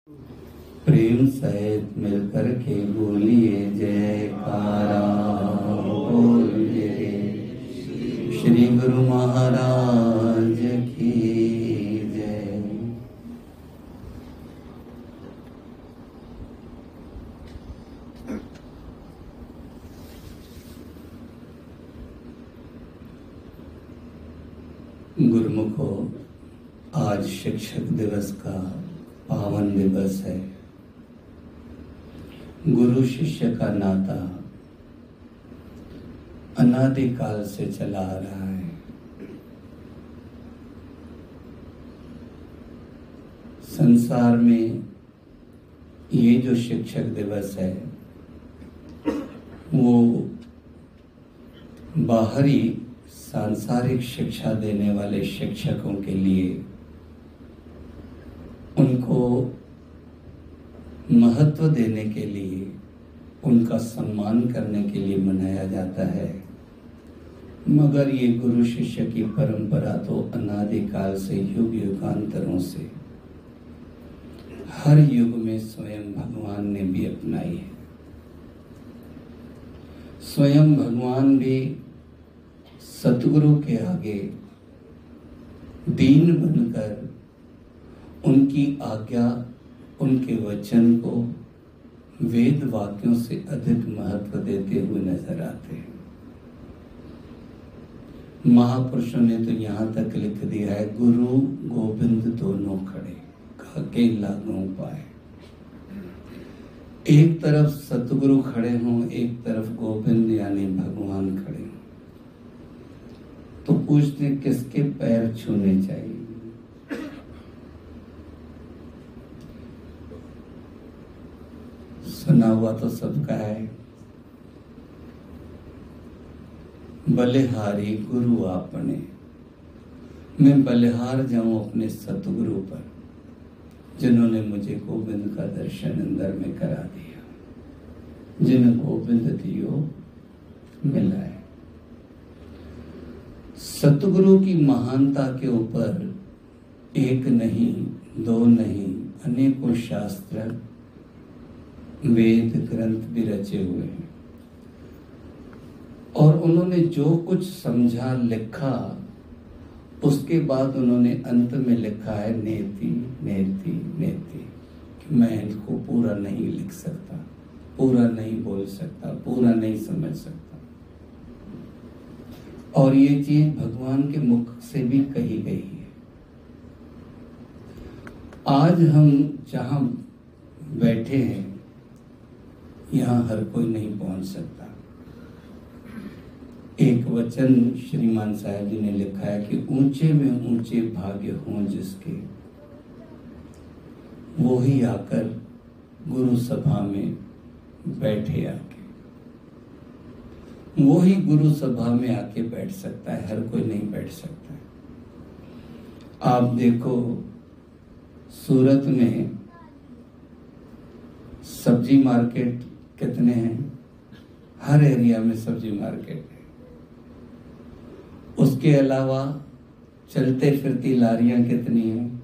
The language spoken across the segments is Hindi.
प्रेम सहित मिलकर के बोलिए जयकारा, बोलिए श्री गुरु महाराज की जय। गुरुमुखो, आज शिक्षक दिवस का पावन दिवस है। गुरु शिष्य का नाता अनादिकाल से चला आ रहा है। संसार में ये जो शिक्षक दिवस है वो बाहरी सांसारिक शिक्षा देने वाले शिक्षकों के लिए उनको महत्व देने के लिए, उनका सम्मान करने के लिए मनाया जाता है। मगर ये गुरु शिष्य की परंपरा तो अनादिकाल से, युग युगांतरों से, हर युग में स्वयं भगवान ने भी अपनाई है। स्वयं भगवान भी सतगुरु के आगे दीन बनकर उनकी आज्ञा, उनके वचन को वेद वाक्यों से अधिक महत्व देते हुए नजर आते हैं। महापुरुषों ने तो यहाँ तक लिख दिया है, गुरु गोविंद दोनों खड़े, काके लागू पाए। एक तरफ सतगुरु खड़े हों, एक तरफ गोविंद यानी भगवान खड़े हों, तो पूछते किसके पैर छूने चाहिए? सुना हुआ तो सबका है, बलिहारी गुरु आपने। मैं बलिहार जाऊं अपने सतगुरु पर, जिन्होंने मुझे गोविंद का दर्शन अंदर में करा दिया, जिन्हें गोविंद दियो मिला है। सतगुरु की महानता के ऊपर एक नहीं, दो नहीं, अनेकों शास्त्र, वेद ग्रंथ भी रचे हुए हैं। और उन्होंने जो कुछ समझा, लिखा, उसके बाद उन्होंने अंत में लिखा है नेति नेति नेति, कि मैं इनको पूरा नहीं लिख सकता, पूरा नहीं बोल सकता, पूरा नहीं समझ सकता। और ये चीज भगवान के मुख से भी कही गई है। आज हम जहां बैठे हैं, यहाँ हर कोई नहीं पहुंच सकता। एक वचन श्रीमान साहब जी ने लिखा है कि ऊंचे में ऊंचे भाग्य हों जिसके, वो ही आकर गुरु सभा में बैठे आके, वो ही गुरु सभा में आके बैठ सकता है, हर कोई नहीं बैठ सकता है। आप देखो, सूरत में सब्जी मार्केट कितने हैं? हर एरिया में सब्जी मार्केट है। उसके अलावा चलते फिरती लारियां कितनी हैं?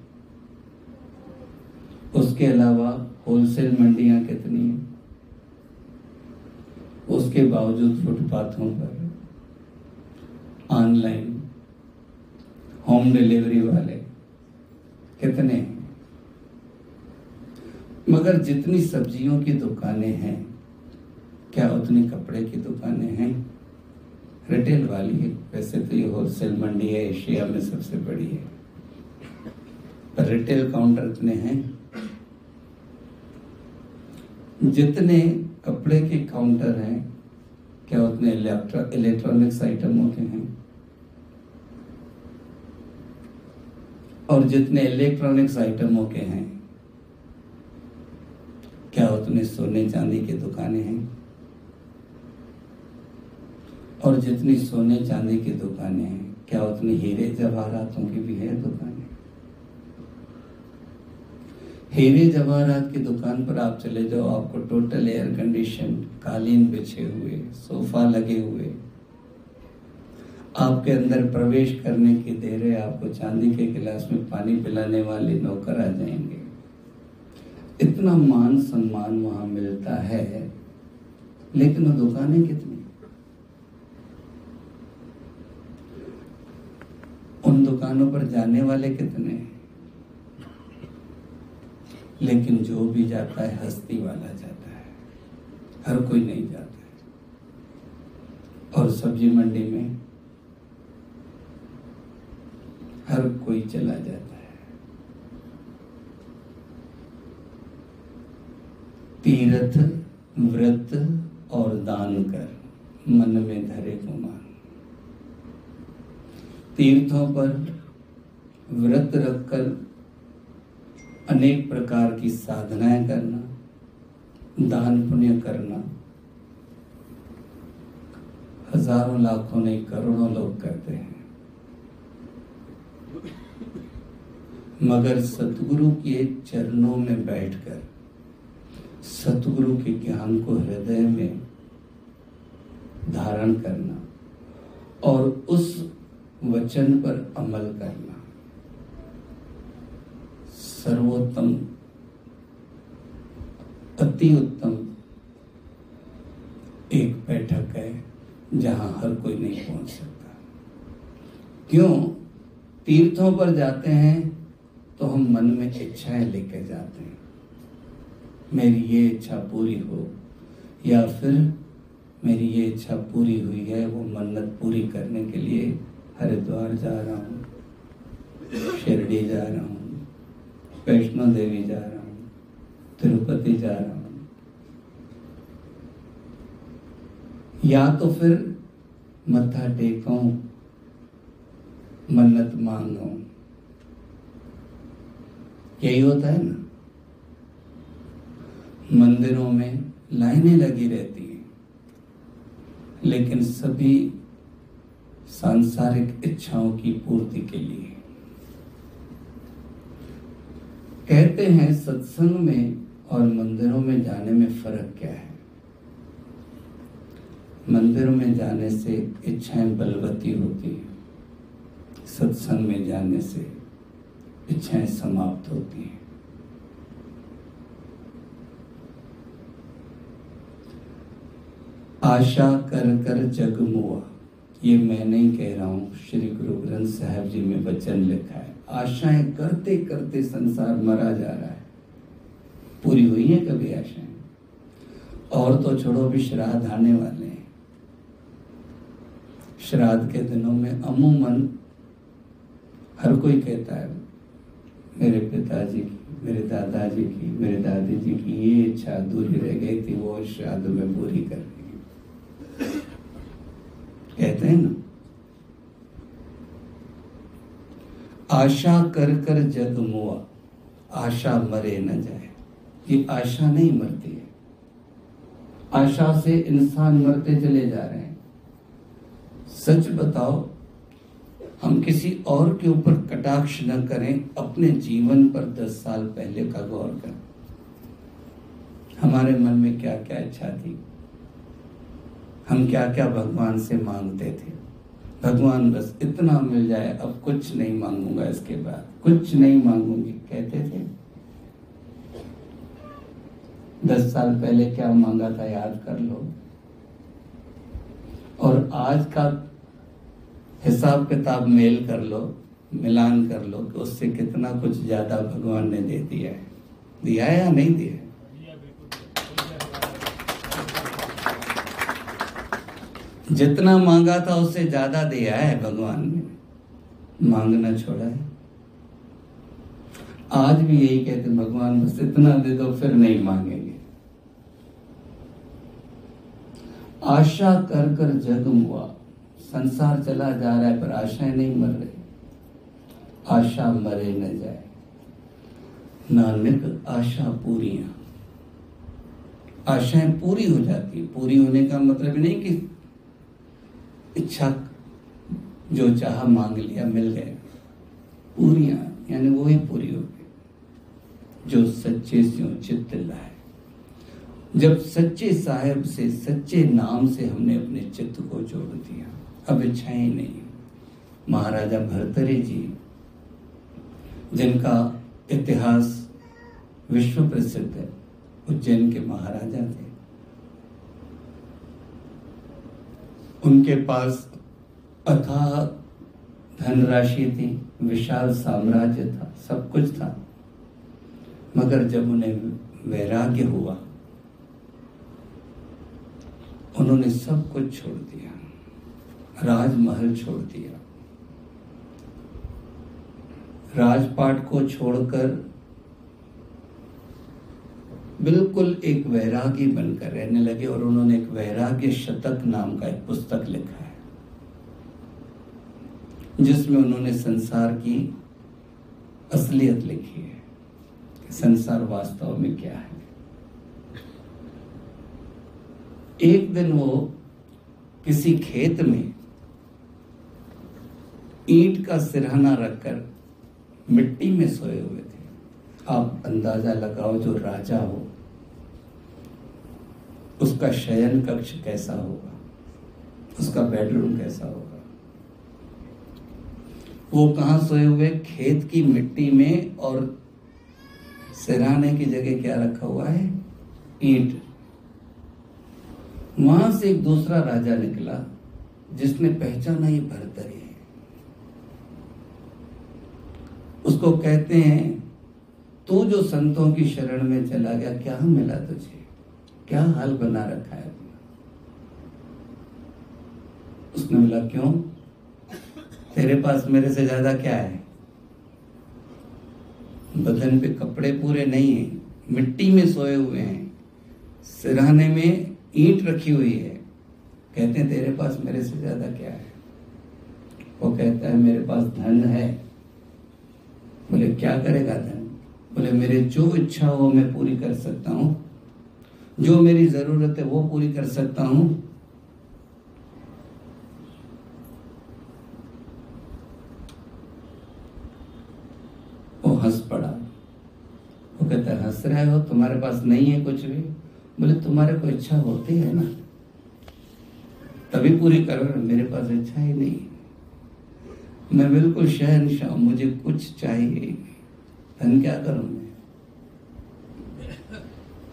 उसके अलावा होलसेल मंडियां कितनी हैं? उसके बावजूद फुटपाथों पर ऑनलाइन होम डिलीवरी वाले कितने हैं? मगर जितनी सब्जियों की दुकानें हैं, क्या उतनी कपड़े की दुकानें हैं? रिटेल वाली है। वैसे तो ये होलसेल मंडी है, एशिया में सबसे बड़ी है, पर रिटेल काउंटर इतने हैं? जितने कपड़े के काउंटर हैं, क्या उतने इलेक्ट्रॉनिक्स आइटमों के हैं? और जितने इलेक्ट्रॉनिक्स आइटमों के हैं, क्या उतने सोने चांदी की दुकानें हैं? और जितनी सोने चांदी की दुकानें हैं, क्या उतनी हीरे जवाहरातों की भी है दुकानें? हीरे जवाहरात की दुकान पर आप चले जाओ, आपको टोटल एयर कंडीशन, कालीन बिछे हुए, सोफा लगे हुए, आपके अंदर प्रवेश करने की देर है, आपको चांदी के गिलास में पानी पिलाने वाले नौकर आ जाएंगे। इतना मान सम्मान वहां मिलता है, लेकिन वो दुकानें कितनी, उन दुकानों पर जाने वाले कितने, लेकिन जो भी जाता है हस्ती वाला जाता है, हर कोई नहीं जाता है। और सब्जी मंडी में हर कोई चला जाता है। तीर्थ व्रत और दान कर मन में धरे गुमान। तीर्थों पर व्रत रखकर अनेक प्रकार की साधनाएं करना, दान पुण्य करना, हजारों लाखों नहीं करोड़ों लोग करते हैं, मगर सतगुरु के चरणों में बैठकर सतगुरु के ज्ञान को हृदय में धारण करना और उस वचन पर अमल करना सर्वोत्तम, अति उत्तम एक बैठक है जहां हर कोई नहीं पहुंच सकता। क्यों? तीर्थों पर जाते हैं तो हम मन में इच्छाएं लेकर जाते हैं, मेरी ये इच्छा पूरी हो, या फिर मेरी ये इच्छा पूरी हुई है, वो मन्नत पूरी करने के लिए हरिद्वार जा रहा हूँ, शिरडी जा रहा हूँ, वैष्णो देवी जा रहा हूँ, तिरुपति जा रहा हूँ, या तो फिर मत्था टेकूं, मन्नत मांगूं। यही होता है ना। मंदिरों में लाइनें लगी रहती हैं, लेकिन सभी सांसारिक इच्छाओं की पूर्ति के लिए। कहते हैं सत्संग में और मंदिरों में जाने में फर्क क्या है? मंदिरों में जाने से इच्छाएं बलवती होती हैं, सत्संग में जाने से इच्छाएं समाप्त होती हैं। आशा कर कर जग मुआ, ये मैं नहीं कह रहा हूं, श्री गुरु ग्रंथ साहब जी में वचन लिखा है। आशाएं करते करते संसार मरा जा रहा है। पूरी हुई है कभी आशाएं? और तो छोड़ो, भी श्राद्ध आने वाले हैं। श्राद्ध के दिनों में अमूमन हर कोई कहता है मेरे पिताजी की, मेरे दादाजी की, मेरे दादी जी की ये इच्छा अधूरी रह गई थी, वो श्राद्ध में पूरी कर दी। कहते हैं ना, आशा कर कर जग मुआ, आशा मरे न जाए। ये आशा नहीं मरती है, आशा से इंसान मरते चले जा रहे हैं। सच बताओ, हम किसी और के ऊपर कटाक्ष न करें, अपने जीवन पर 10 साल पहले का गौर करें। हमारे मन में क्या क्या इच्छा थी, हम क्या क्या भगवान से मांगते थे। भगवान बस इतना मिल जाए, अब कुछ नहीं मांगूंगा, इसके बाद कुछ नहीं मांगूंगी, कहते थे। 10 साल पहले क्या मांगा था याद कर लो, और आज का हिसाब किताब मेल कर लो, मिलान कर लो कि उससे कितना कुछ ज्यादा भगवान ने दे दिया है। दिया है या नहीं दिया है? जितना मांगा था उससे ज्यादा दिया है भगवान ने, मांगना छोड़ा है। आज भी यही कहते भगवान बस इतना दे दो, फिर नहीं मांगेंगे। आशा कर कर जग मुआ, संसार चला जा रहा है पर आशाएं नहीं मर रही। आशा मरे न जाए, नानक आशा पूरियां। आशाएं पूरी हो जाती। पूरी होने का मतलब नहीं कि इच्छा जो चाहा मांग लिया मिल गए। पूरियां यानी वो ही पूरी हो गई जो सच्चे से चित्त लाए। जब सच्चे साहेब से, सच्चे नाम से हमने अपने चित्त को जोड़ दिया, अब इच्छाएं नहीं। महाराजा भर्तृहरि जी, जिनका इतिहास विश्व प्रसिद्ध है, उज्जैन के महाराजा थे। उनके पास अथाह धनराशि थी, विशाल साम्राज्य था, सब कुछ था, मगर जब उन्हें वैराग्य हुआ उन्होंने सब कुछ छोड़ दिया, राजमहल छोड़ दिया, राजपाट को छोड़कर बिल्कुल एक वैरागी बनकर रहने लगे। और उन्होंने एक वैराग्य शतक नाम का एक पुस्तक लिखा है, जिसमें उन्होंने संसार की असलियत लिखी है कि संसार वास्तव में क्या है। एक दिन वो किसी खेत में ईंट का सिरहाना रखकर मिट्टी में सोए हुए थे। आप अंदाजा लगाओ, जो राजा हो उसका शयन कक्ष कैसा होगा, उसका बेडरूम कैसा होगा। वो कहां सोए हुए? खेत की मिट्टी में, और सिरहाने की जगह क्या रखा हुआ है? ईंट। वहां से एक दूसरा राजा निकला जिसने पहचाना ये भर्तरी है। उसको कहते हैं, तू जो संतों की शरण में चला गया, क्या मिला तुझे? क्या हाल बना रखा है? उसने बोला, क्यों? तेरे पास मेरे से ज्यादा क्या है? बदन पे कपड़े पूरे नहीं है, मिट्टी में सोए हुए हैं, सिरहाने में ईंट रखी हुई है, कहते हैं तेरे पास मेरे से ज्यादा क्या है? वो कहता है, मेरे पास धन है। बोले, क्या करेगा धन? बोले, मेरे जो इच्छा हो मैं पूरी कर सकता हूं, जो मेरी जरूरत है वो पूरी कर सकता हूं। वो हंस पड़ा। वो कहता है, हंस रहे हो? तुम्हारे पास नहीं है कुछ भी? बोले, तुम्हारे को इच्छा होती है ना, तभी पूरी करो। मेरे पास इच्छा ही नहीं, मैं बिल्कुल शहंशाह, मुझे कुछ चाहिए, धन क्या करूं मैं?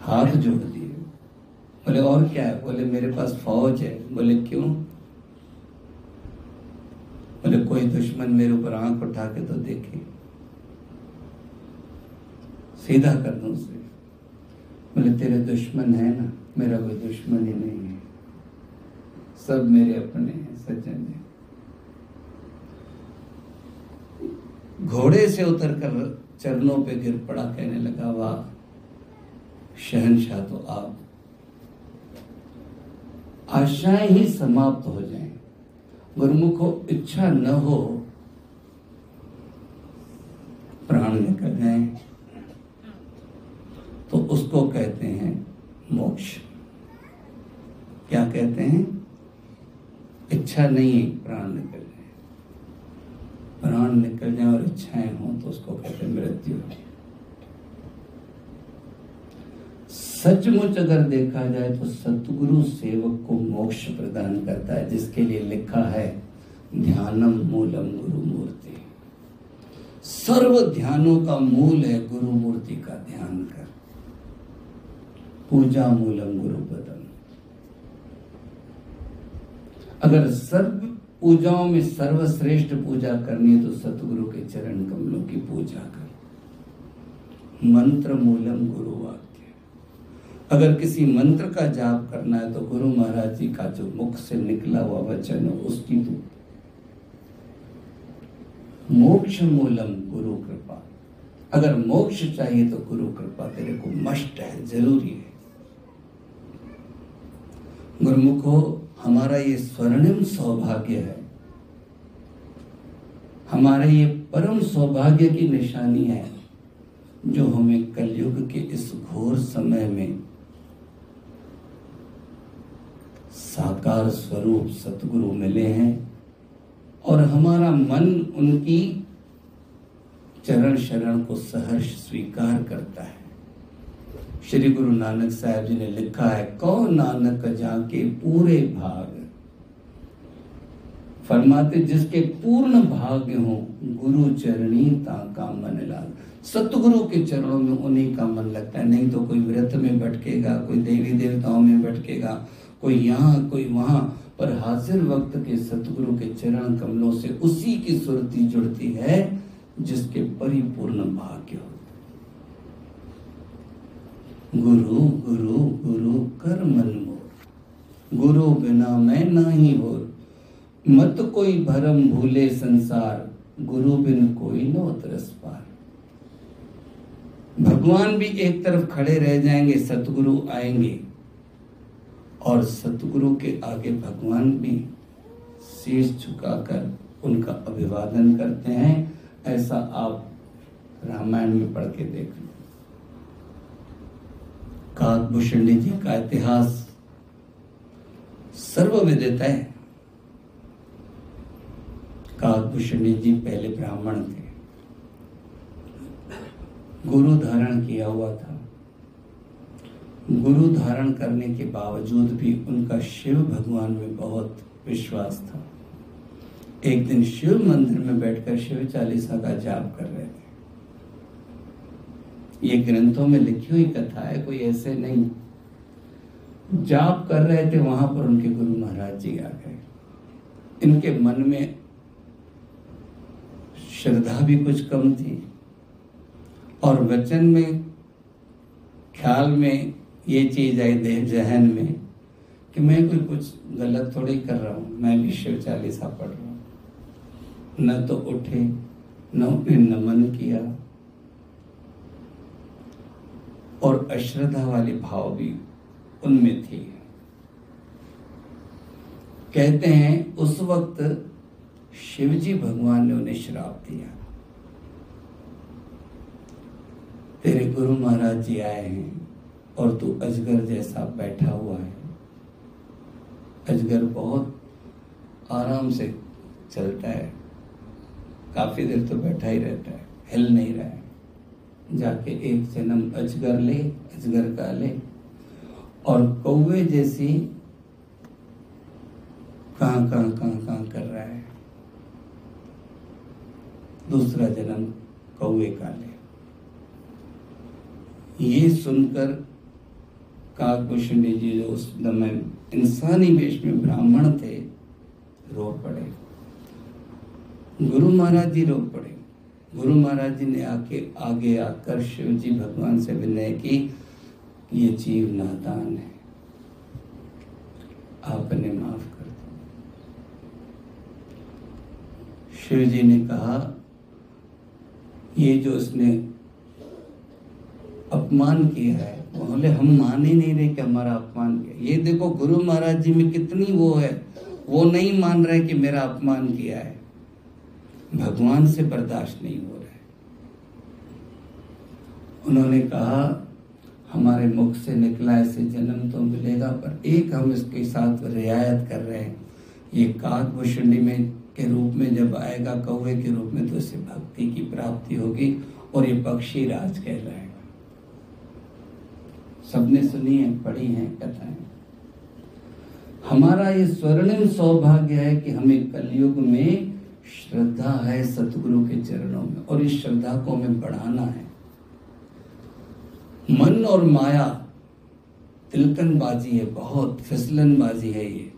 हाथ जोड़ दिए। बोले, और क्या है? बोले, मेरे पास फौज है। बोले, क्यों? बोले, कोई दुश्मन मेरे ऊपर आंख उठा के तो देखे, सीधा कर दूं उसे। बोले, तेरे दुश्मन है ना? मेरा कोई दुश्मन ही नहीं है, सब मेरे अपने हैं, सज्जन हैं। घोड़े से उतरकर चरणों पे गिर पड़ा, कहने लगा, वाह शहंशाह तो आप। आशाएं ही समाप्त हो जाएं, गुरुमुखो इच्छा न हो, प्राण निकल जाएं, तो उसको कहते हैं मोक्ष। क्या कहते हैं? इच्छा नहीं, प्राण निकल जाए। प्राण निकल जाए और इच्छाएं हों तो उसको कहते हैं मृत्यु। सचमुच अगर देखा जाए तो सतगुरु सेवक को मोक्ष प्रदान करता है, जिसके लिए लिखा है ध्यानम मूलम गुरु मूर्ति। सर्व ध्यानों का मूल है गुरु मूर्ति का ध्यान कर। पूजा मूलम गुरु पदम। अगर सर्व पूजाओं में सर्वश्रेष्ठ पूजा करनी है तो सतगुरु के चरण कमलों की पूजा कर। मंत्र मूलम गुरु वाक्य। अगर किसी मंत्र का जाप करना है तो गुरु महाराज जी का जो मुख से निकला हुआ वचन है उसकी तो। मोक्ष मूलम गुरु कृपा। अगर मोक्ष चाहिए तो गुरु कृपा तेरे को मस्ट है, जरूरी है। गुरुमुखो, हमारा ये स्वर्णिम सौभाग्य है, हमारे ये परम सौभाग्य की निशानी है जो हमें कलयुग के इस घोर समय में साकार स्वरूप सतगुरु मिले हैं और हमारा मन उनकी चरण शरण को सहर्ष स्वीकार करता है। श्री गुरु नानक साहब जी ने लिखा है, कौ नानक जाके पूरे भाग। फरमाते जिसके पूर्ण भाग्य हो गुरु चरणी ताका मन लाल। सतगुरु के चरणों में उन्हीं का मन लगता है। नहीं तो कोई व्रत में भटकेगा, कोई देवी देवताओं में भटकेगा, कोई यहाँ कोई वहां, पर हाजिर वक्त के सतगुरु के चरण कमलों से उसी की सुरती जुड़ती है जिसके परिपूर्ण भाग्य हो। गुरु गुरु गुरु कर मन मोर, गुरु बिना मैं नाही होर। मत कोई भरम भूले संसार, गुरु बिन कोई नो तरस पार। भगवान भी एक तरफ खड़े रह जाएंगे, सतगुरु आएंगे और सतगुरु के आगे भगवान भी शीश झुकाकर उनका अभिवादन करते हैं। ऐसा आप रामायण में पढ़ के देख लो। काकभूषणी जी का इतिहास सर्वविदित है। काकभूषणी जी पहले ब्राह्मण थे, गुरु धारण किया हुआ था। गुरु धारण करने के बावजूद भी उनका शिव भगवान में बहुत विश्वास था। एक दिन शिव मंदिर में बैठकर शिव चालीसा का जाप कर रहे थे। ये ग्रंथों में लिखी हुई कथा है, कोई ऐसे नहीं। जाप कर रहे थे, वहां पर उनके गुरु महाराज जी आ गए। इनके मन में श्रद्धा भी कुछ कम थी और वचन में, ख्याल में ये चीज आई देह जहन में कि मैं कोई कुछ गलत थोड़ी कर रहा हूं, मैं भी शिव चालीसा पढ़ रहा हूं। न तो उठे, न उन्हें नमन किया और अश्रद्धा वाले भाव भी उनमें थे। कहते हैं उस वक्त शिवजी भगवान ने उन्हें श्राप दिया, तेरे गुरु महाराज जी आए हैं और तू अजगर जैसा बैठा हुआ है। अजगर बहुत आराम से चलता है, काफी देर तो बैठा ही रहता है, हिल नहीं रहा है। जाके एक जन्म अजगर ले, अजगर का ले, और कौवे जैसी कां कां कां कां कर रहा है, दूसरा जन्म कौवे का ले। ये सुनकर काकभूषणी जी जो उस समय इंसानी वेश में ब्राह्मण थे, रो पड़े। गुरु महाराज जी रो पड़े। गुरु महाराज जी ने आगे आकर शिव जी भगवान से विनय की, ये जीव नादान है, आपने माफ कर दो। शिव जी ने कहा, ये जो इसने अपमान किया है, बोले हम मान ही नहीं रहे कि हमारा अपमान किया। ये देखो गुरु महाराज जी में कितनी वो है, वो नहीं मान रहे कि मेरा अपमान किया है। भगवान से बर्दाश्त नहीं हो रहा है। उन्होंने कहा, हमारे मुख से निकला ऐसे जन्म तो मिलेगा, पर एक हम इसके साथ रियायत कर रहे हैं, ये काकभूषणी में के रूप में जब आएगा, कौवे के रूप में, तो इसे भक्ति की प्राप्ति होगी और ये पक्षी राज कहलाएगा। सबने सुनी है, पढ़ी है कथाएं। हमारा ये स्वर्णिम सौभाग्य है कि हमें कलयुग में श्रद्धा है सतगुरु के चरणों में, और इस श्रद्धा को हमें बढ़ाना है। मन और माया तिलकनबाजी है, बहुत फिसलनबाजी है ये,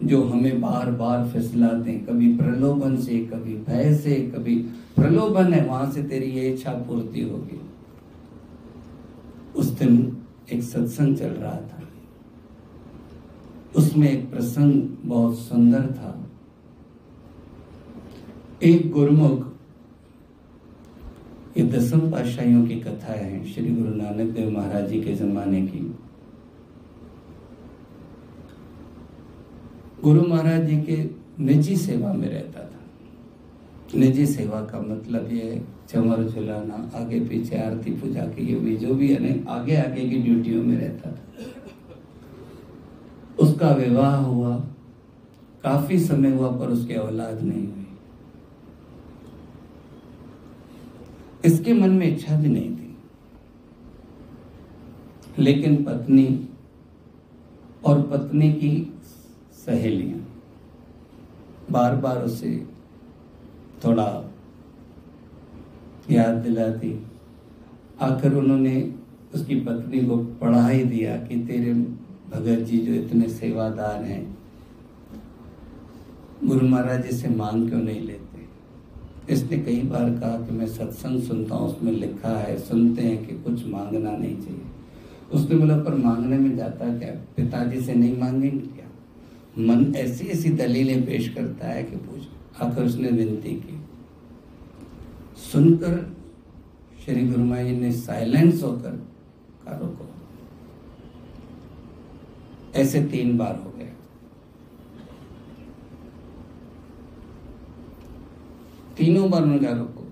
जो हमें बार बार फिसलाते हैं, कभी प्रलोभन से, कभी भय से। कभी प्रलोभन है, वहां से तेरी ये इच्छा पूर्ति होगी। उस दिन एक सत्संग चल रहा था, उसमें एक प्रसंग बहुत सुंदर था। एक गुरुमुख, ये दसम पातशाहियों की कथा है, श्री गुरु नानक देव महाराज जी के जमाने की। गुरु महाराज जी के निजी सेवा में रहता था। निजी सेवा का मतलब ये है चमर झुलाना, आगे पीछे आरती पूजा की, ये भी जो भी है, आगे आगे की ड्यूटियों में रहता था। उसका विवाह हुआ, काफी समय हुआ, पर उसके औलाद नहीं हुई। इसके मन में इच्छा भी नहीं थी, लेकिन पत्नी और पत्नी की सहेलियां बार बार उसे थोड़ा याद दिलाती, आकर उन्होंने उसकी पत्नी को पढ़ा ही दिया कि तेरे भगत जी जो इतने सेवादार हैं, गुरु महाराज जी से मांग क्यों नहीं लेते। इसने कई बार कहा कि मैं सत्संग सुनता हूँ, उसमें लिखा है, सुनते हैं कि कुछ मांगना नहीं चाहिए। उसने बोला पर मांगने में जाता क्या, पिताजी से नहीं मांगेंगे क्या। मन ऐसी ऐसी दलीलें पेश करता है कि पूछ। आखिर उसने विनती की, सुनकर श्री गुरु महाराज जी ने साइलेंस होकर कहा रुको। ऐसे 3 बार हो गए। तीनों बार उन्होंने कहा रुको।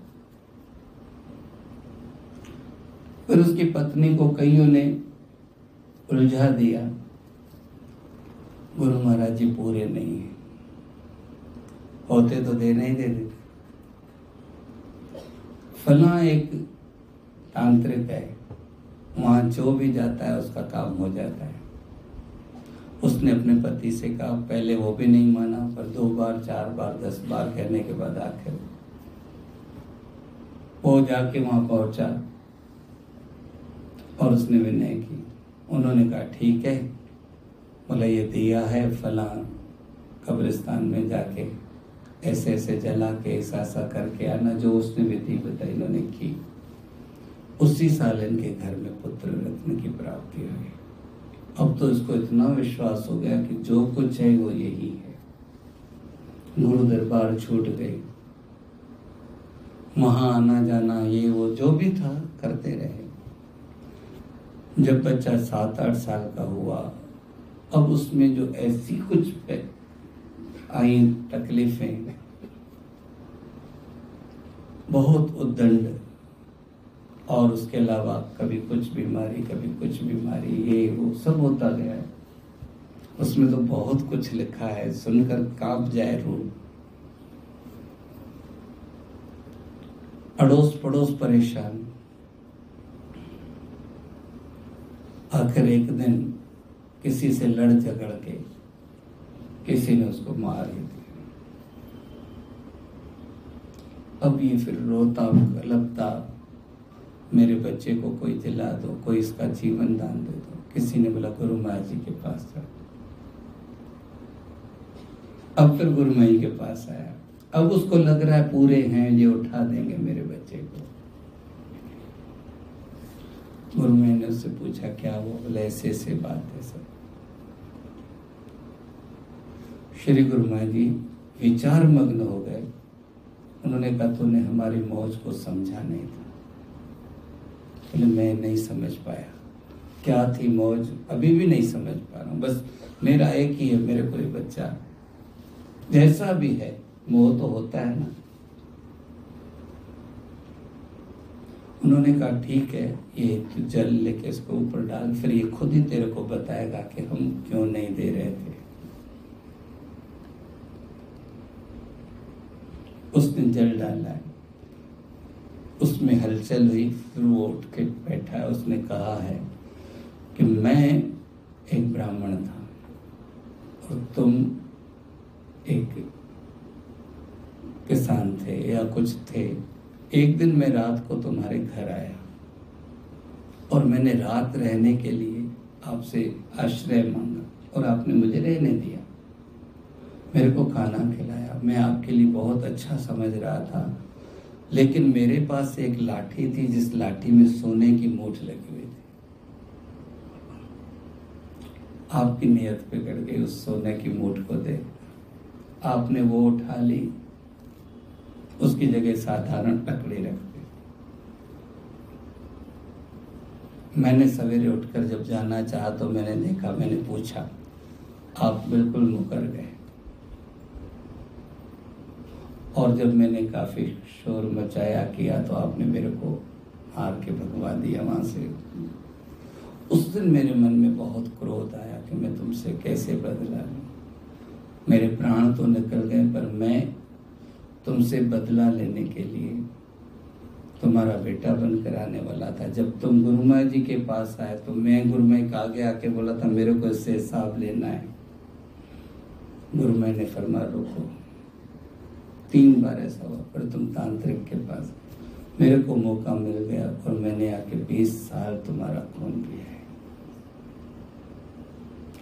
फिर उसकी पत्नी को कईयों ने उलझा दिया, गुरु महाराज जी पूरे नहीं है, होते तो देना ही दे देते। फला एक तांत्रिक है, वहां जो भी जाता है उसका काम हो जाता है। उसने अपने पति से कहा, पहले वो भी नहीं माना, पर 2 बार 4 बार 10 बार कहने के बाद आखिर वो जाके वहां पहुंचा और उसने विनय की। उन्होंने कहा ठीक है, बोला ये दिया है फला कब्रिस्तान में जाके ऐसे ऐसे जला के ऐसा करके आना। जो उसने विधि बताई इन्होंने की। उसी साल इनके घर में पुत्र रत्न की प्राप्ति हुई। अब तो इसको इतना विश्वास हो गया कि जो कुछ है वो यही है। गुरु दरबार छूट गई, वहां आना जाना ये वो जो भी था करते रहे। जब बच्चा 7-8 साल का हुआ, अब उसमें जो ऐसी कुछ आई तकलीफें, बहुत उद्दंड, और उसके अलावा कभी कुछ बीमारी कभी कुछ बीमारी, ये वो सब होता गया है। उसमें तो बहुत कुछ लिखा है, सुनकर कांप जाए रूह। अड़ोस पड़ोस परेशान। आखिर एक दिन किसी से लड़ झगड़ के किसी ने उसको मार ही दिया। अब ये फिर रोता लगता, मेरे बच्चे को कोई दिला दो, कोई इसका जीवन दान दे दो। किसी ने बोला गुरु महाराज जी के पास जा। अब फिर गुरु महाराज जी के पास आया। अब उसको लग रहा है पूरे हैं, ये उठा देंगे मेरे बच्चे को। गुरु महाराज ने उससे पूछा क्या वो, बोले ऐसे ऐसे बात है सब। श्री गुरु महाराज जी विचार मग्न हो गए। उन्होंने कहा तूने हमारी मौज को समझा नहीं था। बोले मैं नहीं समझ पाया क्या थी मौज, अभी भी नहीं समझ पा रहा हूँ। बस मेरा एक ही है, मेरे कोई बच्चा जैसा भी है, मोह तो होता है ना। उन्होंने कहा ठीक है, ये तू जल लेके इसको ऊपर डाल, फिर ये खुद ही तेरे को बताएगा कि हम क्यों नहीं दे रहे थे। उसने जल डाला है, उसमें हलचल हुई, फिर वो उठ के बैठा है। उसने कहा है कि मैं एक ब्राह्मण था और तुम एक किसान थे या कुछ थे। एक दिन मैं रात को तुम्हारे घर आया और मैंने रात रहने के लिए आपसे आश्रय मांगा और आपने मुझे रहने दिया, मेरे को खाना खिलाया। मैं आपके लिए बहुत अच्छा समझ रहा था, लेकिन मेरे पास एक लाठी थी जिस लाठी में सोने की मूठ लगी हुई थी। आपकी नियत बिगड़ गई, उस सोने की मूठ को देख आपने वो उठा ली, उसकी जगह साधारण लकड़ी रख दी। मैंने सवेरे उठकर जब जाना चाहा तो मैंने देखा, मैंने पूछा, आप बिल्कुल मुकर गए। और जब मैंने काफी शोर मचाया किया तो आपने मेरे को मार के भगवा दिया वहां से। उस दिन मेरे मन में बहुत क्रोध आया कि मैं तुमसे कैसे बदला लूं। मेरे प्राण तो निकल गए, पर मैं तुमसे बदला लेने के लिए तुम्हारा बेटा बनकर आने वाला था। जब तुम गुरु महाराज जी के पास आए तो मैं गुरु महाराज के आगे आके बोला था मेरे को इससे हिसाब लेना है। गुरु महाराज ने फरमाया रुको। 3 बार ऐसा हुआ, पर तुम तांत्रिक के पास। मेरे को मौका मिल गया और मैंने आके 20 साल तुम्हारा खून पिया है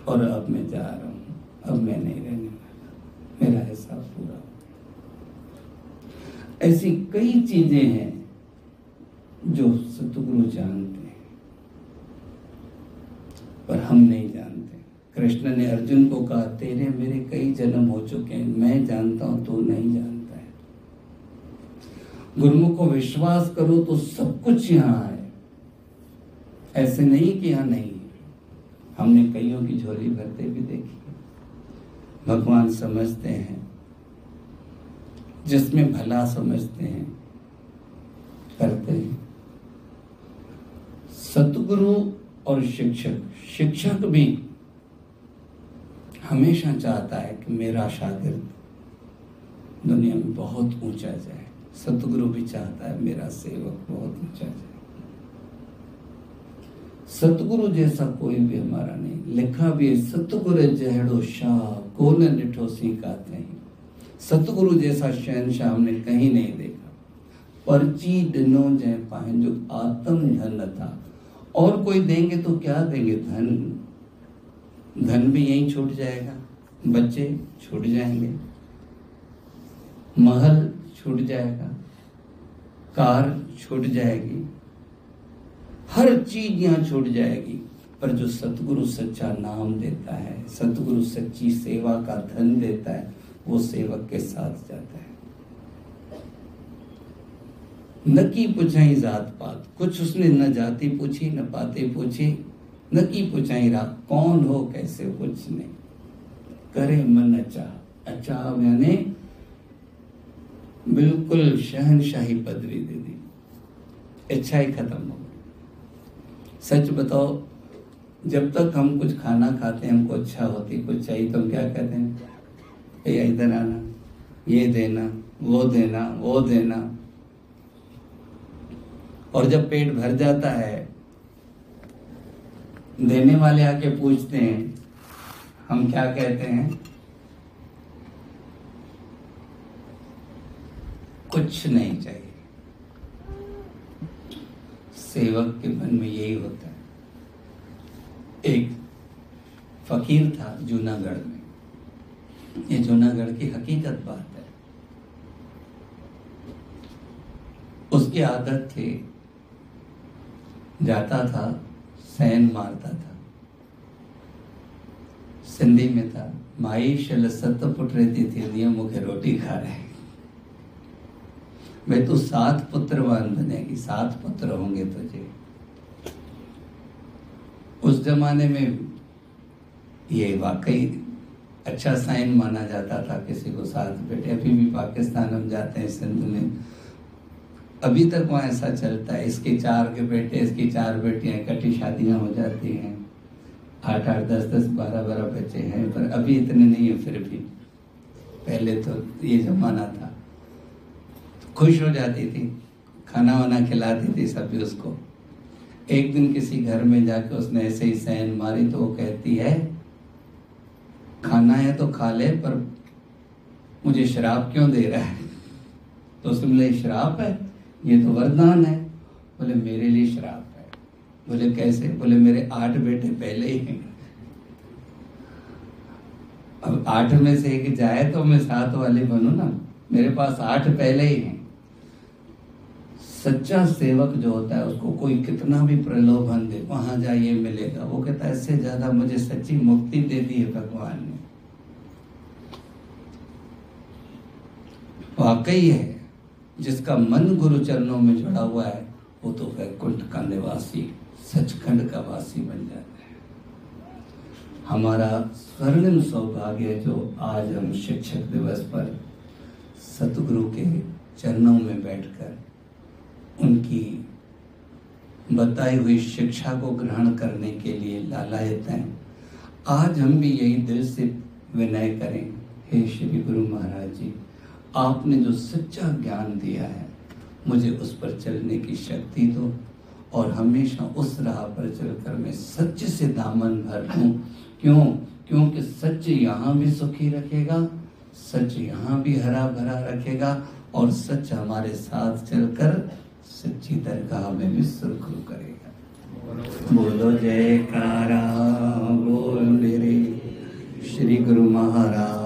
और अब मैं जा रहा हूं, अब मैं नहीं रहने वाला, मेरा हिसाब पूरा हो। ऐसी कई चीजें हैं जो सतगुरु जानते हैं पर हम नहीं जानते। कृष्ण ने अर्जुन को कहा, तेरे मेरे कई जन्म हो चुके हैं, मैं जानता हूं, तू नहीं जानता है। गुरुमुख को विश्वास करो तो सब कुछ यहां है, ऐसे नहीं कि यहां नहीं है। हमने कईयों की झोली भरते भी देखी। भगवान समझते हैं, जिसमें भला समझते हैं करते हैं। सतगुरु और शिक्षक भी हमेशा चाहता है कि मेरा शागिर्द दुनिया में बहुत ऊंचा जाए। सतगुरु भी चाहता है मेरा सेवक बहुत ऊंचा जाए। सतगुरु जैसा कोई भी हमारा नहीं। लिखा भी है, सतगुरु जहड़ो शाह को न निठो सीकात नहीं। सतगुरु जैसा शहनशाह हमने कहीं नहीं देखा। पर्ची दिनो जय पाए जो आत्म धन था। और कोई देंगे तो क्या देंगे? धन भी यहीं छूट जाएगा, बच्चे छूट जाएंगे, महल छूट जाएगा, कार छूट जाएगी, हर चीज यहां छूट जाएगी। पर जो सतगुरु सच्चा नाम देता है, सतगुरु सच्ची सेवा का धन देता है, वो सेवक के साथ जाता है। न की पुछाई जात पात, कुछ उसने न जाति पूछी न पाते पूछी, न की पुछाई रात कौन हो कैसे, कुछ नहीं। करे मन अचाह, अचाह यानी बिल्कुल शहनशाही पदवी दे दी, इच्छा ही खत्म हो गई। सच बताओ, जब तक हम कुछ खाना खाते हैं हमको अच्छा होती, कुछ चाहिए तो हम क्या कहते हैं? भैया इधर आना, ये देना, वो देना, वो देना। और जब पेट भर जाता है, देने वाले आके पूछते हैं, हम क्या कहते हैं? कुछ नहीं चाहिए। सेवक के मन में यही होता है। एक फकीर था जूनागढ़ में, ये जूनागढ़ की हकीकत बात है। उसकी आदत थी, जाता था सैन मारता था। सिंधी में था, माई शल सत पुट रहती थी, दिया मुखे रोटी खा रहे। भाई तू 7 पुत्रवान बनेगी, 7 पुत्र होंगे तुझे। उस जमाने में ये वाकई अच्छा साइन माना जाता था किसी को 7 बेटे। अभी भी पाकिस्तान हम जाते हैं, सिंध में, अभी तक वहाँ ऐसा चलता है। इसके 4 के बेटे, इसकी 4 बेटियां, इकट्ठी शादियां हो जाती हैं। 8-8, 10-10, 12-12 बच्चे हैं, पर अभी इतने नहीं है। फिर भी पहले तो ये जमाना था। तो खुश हो जाती थी, खाना वाना खिलाती थी सभी उसको। एक दिन किसी घर में जाकर उसने ऐसे ही सैन मारी तो वो कहती है, खाना है तो खा ले, पर मुझे शराब क्यों दे रहा है? तो उसने बोले, शराब है? ये तो वरदान है। बोले, मेरे लिए शराब है। बोले, कैसे? बोले, मेरे 8 बेटे पहले ही हैं, अब 8 में से एक जाए तो मैं 7 वाले बनूं ना। मेरे पास 8 पहले ही हैं। सच्चा सेवक जो होता है उसको कोई कितना भी प्रलोभन दे, वहां जाइए मिलेगा, वो कहता है इससे ज्यादा मुझे सच्ची मुक्ति दे दी है भगवान ने। वाकई है, जिसका मन गुरु चरणों में जुड़ा हुआ है वो तो वैकुंठ का निवासी, सचखंड का वासी बन जाता है। हमारा स्वर्णिम सौभाग्य है जो आज हम शिक्षक दिवस पर सतगुरु के चरणों में बैठकर उनकी बताई हुई शिक्षा को ग्रहण करने के लिए लालायत हैं। आज हम भी यही दिल से विनय करें, हे श्री गुरु महाराज जी, आपने जो सच्चा ज्ञान दिया है मुझे उस पर चलने की शक्ति दो, और हमेशा उस राह पर चलकर मैं सच से दामन भर लूं। क्यों? क्योंकि सच यहाँ भी सुखी रखेगा, सच यहाँ भी हरा भरा रखेगा, और सच हमारे साथ चलकर सच्ची दरगाह में भी सुरखरू करेगा। बोलो जयकारा बोल मेरे श्री गुरु महाराज